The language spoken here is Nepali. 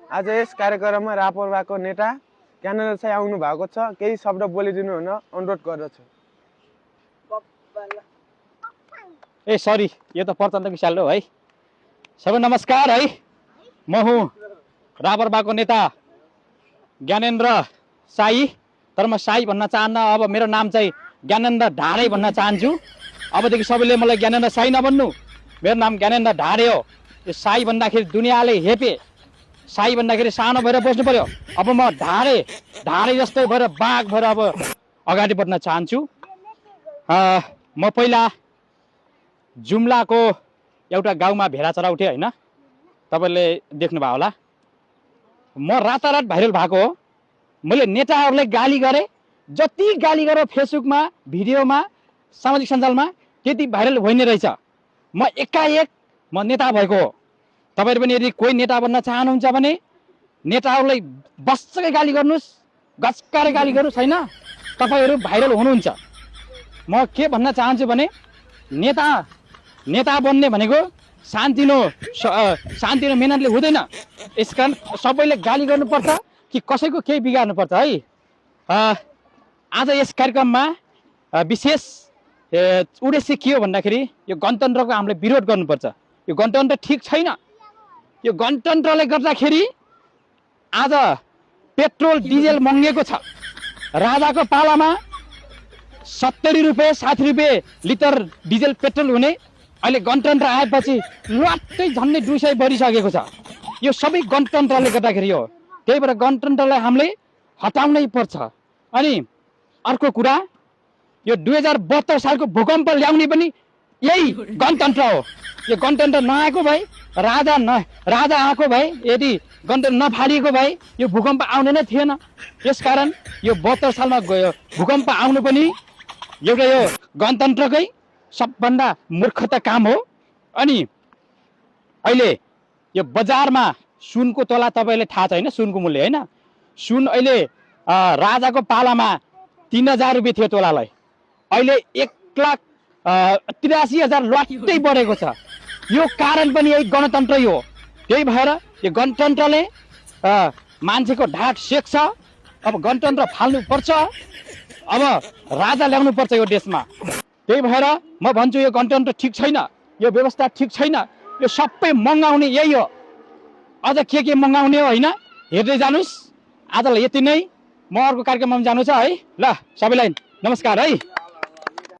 आज यस कार्यक्रममा रापरवाको नेता ज्ञानेन्द्र साई आउनु भएको छ। केही शब्द बोलिदिनु हुन अनुरोध गर्दछु। ए सरी, यो त प्रचण्ड विशाल हो है। सबै नमस्कार है। म हुँ रापरवाको नेता ज्ञानेन्द्र साई, तर म साई भन्न चाहन्न। अब मेरो नाम चाहिँ ज्ञानेन्द्र ढाडे भन्न चाहन्छु। अबदेखि सबैले मलाई ज्ञानेन्द्र साई नभन्नु, मेरो नाम ज्ञानेन्द्र ढाडे हो। यो साई भन्दाखेरि दुनियाँले हेपे, साई भन्दाखेरि सानो भएर बस्नु पर्यो। अब म ढाडे जस्तै भएर बाघ भएर अब अगाडि बढ्न चाहन्छु। म पहिला जुम्लाको एउटा गाउँमा भेडा चराउँथेँ होइन, तपाईँले देख्नुभयो होला। म रातारात भाइरल भएको हो। मैले नेताहरूलाई गाली गरेँ, जति गाली गरेँ फेसबुकमा, भिडियोमा, सामाजिक सञ्जालमा, त्यति भाइरल होइन रहेछ। म एकाएक म नेता भएको हो। तपाईँहरू पनि यदि कोही नेता बन्न चाहनुहुन्छ भने नेताहरूलाई बस्सकै गाली गर्नुहोस्, गस्काएर गाली गर्नुहोस् होइन, तपाईँहरू भाइरल हुनुहुन्छ। म के भन्न चाहन्छु भने नेता बन्ने भनेको सान्तिनो मेहनतले हुँदैन। यसकारण सबैले गाली गर्नुपर्छ कि कसैको केही बिगार्नुपर्छ है। आज यस कार्यक्रममा विशेष उद्देश्य के हो भन्दाखेरि यो गणतन्त्रको हामीले विरोध गर्नुपर्छ। यो गणतन्त्र ठिक छैन। यो गणतन्त्रले गर्दाखेरि आज पेट्रोल डिजेल महँगेको छ। राजाको पालामा 70 रुपियाँ 60 रुपियाँ लिटर डिजेल पेट्रोल हुने, अहिले गणतन्त्र आएपछि लट्टै झन्डै 200 बढिसकेको छ। यो सबै गणतन्त्रले गर्दाखेरि हो। त्यही भएर गणतन्त्रलाई हामीले हटाउनै पर्छ। अनि अर्को कुरा, यो 2072 सालको भूकम्प ल्याउने पनि यही गणतन्त्र हो। यो गणतन्त्र नआएको भए, राजा आएको भए, यदि गणतन्त्र नफालिएको भए यो भूकम्प आउने नै थिएन। यसकारण यो 72 सालमा गयो भूकम्प आउनु पनि एउटा यो गणतन्त्रकै सबभन्दा मूर्खता काम हो। अनि अहिले यो बजारमा सुनको तोला तपाईँले थाहा छ होइन, सुनको मूल्य होइन। सुन अहिले राजाको पालामा 3000 रुपियाँ थियो तोलालाई, अहिले 1,83,000 लट्टै बढेको छ। यो कारण पनि यही गणतन्त्रै हो। त्यही भएर यो गणतन्त्रले मान्छेको ढाड सेक्छ। अब गणतन्त्र फाल्नुपर्छ, अब राजा ल्याउनु पर्छ यो देशमा। त्यही भएर म भन्छु यो गणतन्त्र ठिक छैन, यो व्यवस्था ठिक छैन। यो सबै मगाउने यही हो। अझ के मगाउने हो होइन, हेर्दै जानुहोस्। आजलाई यति नै। म अर्को कार्यक्रममा जानु छ है। ल सबैलाई नमस्कार है।